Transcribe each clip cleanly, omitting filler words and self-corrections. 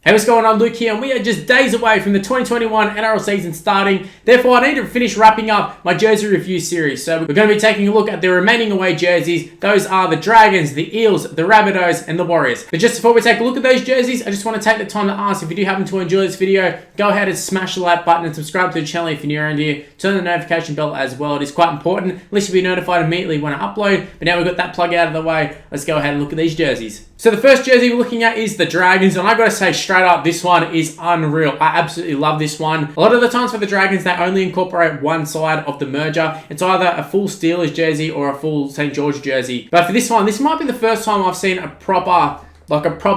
Hey, what's going on? Luke here, and we are just days away from the 2021 NRL season starting. Therefore, I need to finish wrapping up my jersey review series. So we're going to be taking a look at the remaining away jerseys. Those are the Dragons, the Eels, the Rabbitohs, and the Warriors. But just before we take a look at those jerseys, I just want to take the time to ask, if you do happen to enjoy this video, go ahead and smash the like button and subscribe to the channel if you're new around here. Turn the notification bell as well. It is quite important. At least you'll be notified immediately when I upload. But now we've got that plug out of the way, let's go ahead and look at these jerseys. So the first jersey we're looking at is the Dragons, and I got to say straight up, this one is unreal. I absolutely love this one. A lot of the times for the Dragons, they only incorporate one side of the merger. It's either a full Steelers jersey or a full St. George jersey. But for this one, this might be the first time I've seen a proper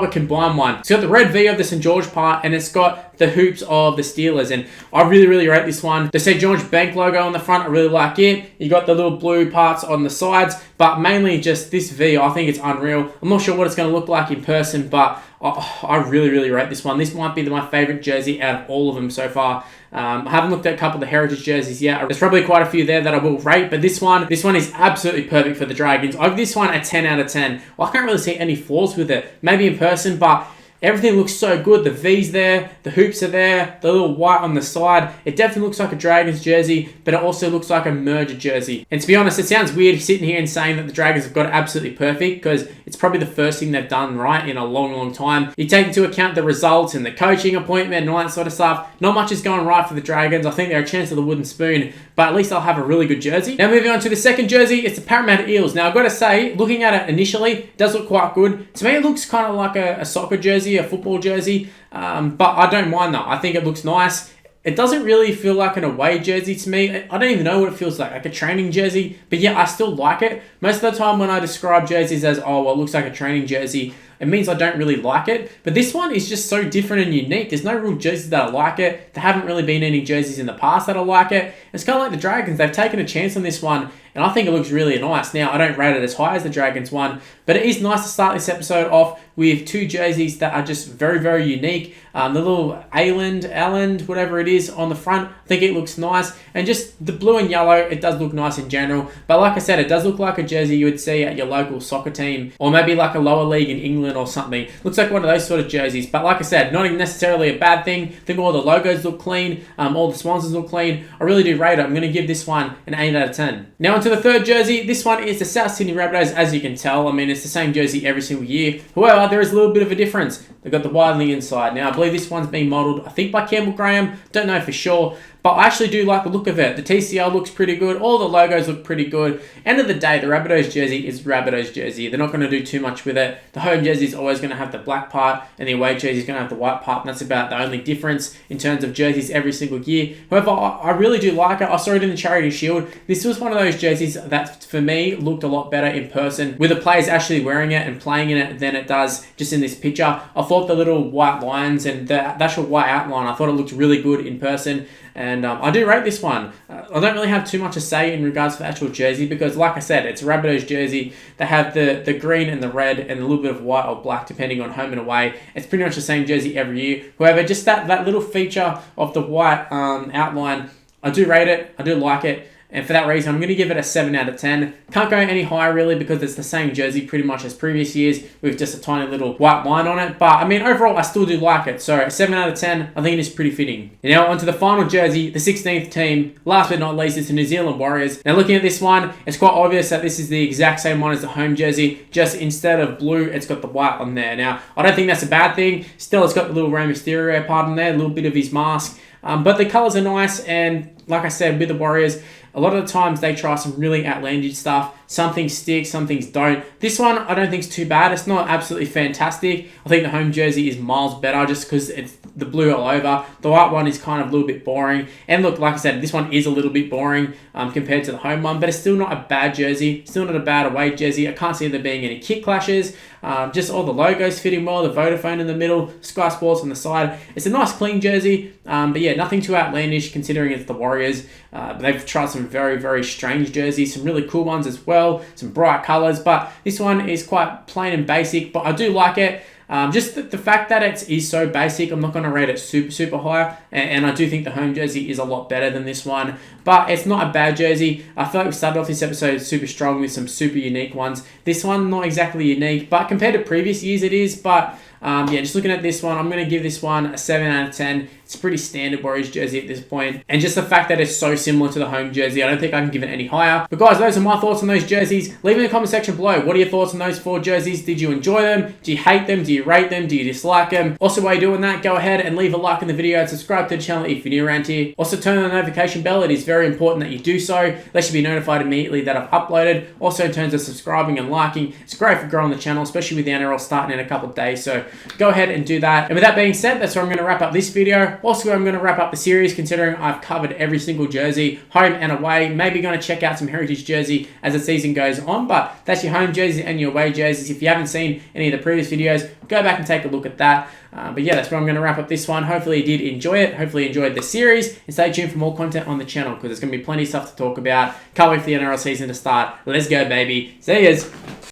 combined one. It's got the red V of the St. George part, and it's got the hoops of the Steelers, and I really rate this one. The St. George Bank logo on the front, I really like it. You got the little blue parts on the sides, but mainly just this V, I think it's unreal. I'm not sure what it's going to look like in person, but I really rate this one. This might be my favorite jersey out of all of them so far. I haven't looked at a couple of the Heritage jerseys yet. There's probably quite a few there that I will rate, but this one is absolutely perfect for the Dragons. I give this one a 10 out of 10. Well, I can't really see any flaws with it. Maybe in person, but everything looks so good. The V's there, the hoops are there, the little white on the side. It definitely looks like a Dragons jersey, but it also looks like a merger jersey. And to be honest, it sounds weird sitting here and saying that the Dragons have got it absolutely perfect, because it's probably the first thing they've done right in a long time. You take into account the results and the coaching appointment and all that sort of stuff. Not much is going right for the Dragons. I think they're a chance of the wooden spoon, but at least they'll have a really good jersey. Now moving on to the second jersey, it's the Parramatta Eels. Now I've got to say, looking at it initially, it does look quite good. To me, it looks kind of like a soccer jersey, a football jersey, but I don't mind that. I think it looks nice. It doesn't really feel like an away jersey to me. I don't even know what it feels like a training jersey, but yeah, I still like it. Most of the time when I describe jerseys as, oh, well, it looks like a training jersey, it means I don't really like it. But this one is just so different and unique. There's no real jerseys that I like it. There haven't really been any jerseys in the past that I like it. It's kind of like the Dragons. They've taken a chance on this one, and I think it looks really nice. Now, I don't rate it as high as the Dragons one, but it is nice to start this episode off with two jerseys that are just very unique. The little Alland, whatever it is, on the front, I think it looks nice. And just the blue and yellow, it does look nice in general. But like I said, it does look like a jersey you would see at your local soccer team, or maybe like a lower league in England or something. Looks like one of those sort of jerseys. But like I said, not necessarily a bad thing. I think all the logos look clean. All the sponsors look clean. I really do rate it. I'm going to give this one an 8 out of 10. Now onto the third jersey. This one is the South Sydney Rabbitohs, as you can tell. I mean, it's the same jersey every single year. However, there is a little bit of a difference. They've got the wide on the inside. Now, I believe this one's been modelled, I think, by Campbell Graham. Don't know for sure, but I actually do like the look of it. The TCL looks pretty good. All the logos look pretty good. End of the day, the Rabbitohs jersey is Rabbitohs jersey. They're not going to do too much with it. The home jersey is always going to have the black part, and the away jersey is going to have the white part, and that's about the only difference in terms of jerseys every single year. However, I really do like it. I saw it in the Charity Shield. This was one of those jerseys that, for me, looked a lot better in person, with the players actually wearing it and playing in it than it does just in this picture. I thought the little white lines and the actual white outline, I thought it looked really good in person. And I do rate this one. I don't really have too much to say in regards to the actual jersey, because like I said, it's a Rabbitohs jersey. They have the green and the red and a little bit of white or black depending on home and away. It's pretty much the same jersey every year. However, just that little feature of the white outline, I do rate it. I do like it. And for that reason, I'm going to give it a 7 out of 10. Can't go any higher, really, because it's the same jersey pretty much as previous years with just a tiny little white line on it. But, I mean, overall, I still do like it. So, a 7 out of 10, I think it is pretty fitting. And now, onto the final jersey, the 16th team. Last but not least, it's the New Zealand Warriors. Now, looking at this one, it's quite obvious that this is the exact same one as the home jersey. Just instead of blue, it's got the white on there. Now, I don't think that's a bad thing. Still, it's got the little Rey Mysterio part on there, a little bit of his mask. But the colours are nice, and like I said, with the Warriors, a lot of the times they try some really outlandish stuff. Some things stick, some things don't. This one, I don't think is too bad. It's not absolutely fantastic. I think the home jersey is miles better just because it's the blue all over. The white one is kind of a little bit boring. And look, like I said, this one is a little bit boring compared to the home one, but it's still not a bad jersey. Still not a bad away jersey. I can't see there being any kick clashes. Just all the logos fitting well. The Vodafone in the middle, Sky Sports on the side. It's a nice clean jersey, but yeah, nothing too outlandish considering it's the Warriors. They've tried some very strange jerseys, some really cool ones as well. Some bright colours, but this one is quite plain and basic, but I do like it. Just the fact that it is so basic, I'm not going to rate it super high, and I do think the home jersey is a lot better than this one, but it's not a bad jersey. I feel like we started off this episode super strong with some super unique ones. This one, not exactly unique, but compared to previous years it is, but Yeah, just looking at this one, I'm going to give this one a 7 out of 10. It's a pretty standard Warriors jersey at this point. And just the fact that it's so similar to the home jersey, I don't think I can give it any higher. But guys, those are my thoughts on those jerseys. Leave in the comment section below. What are your thoughts on those 4 jerseys? Did you enjoy them? Do you hate them? Do you rate them? Do you dislike them? Also, while you're doing that, go ahead and leave a like on the video and subscribe to the channel if you're new around here. Also, turn on the notification bell. It is very important that you do so. They should be notified immediately that I've uploaded. Also, in terms of subscribing and liking, it's great for growing the channel, especially with the NRL starting in a couple of days. So go ahead and do that. And with that being said, that's where I'm going to wrap up this video. Also, I'm going to wrap up the series considering I've covered every single jersey, home and away. Maybe going to check out some heritage jersey as the season goes on, but that's your home jerseys and your away jerseys. If you haven't seen any of the previous videos, go back and take a look at that. But yeah, that's where I'm going to wrap up this one. Hopefully you did enjoy it. Hopefully you enjoyed the series. And stay tuned for more content on the channel because there's going to be plenty of stuff to talk about. Can't wait for the NRL season to start. Let's go, baby. See yous.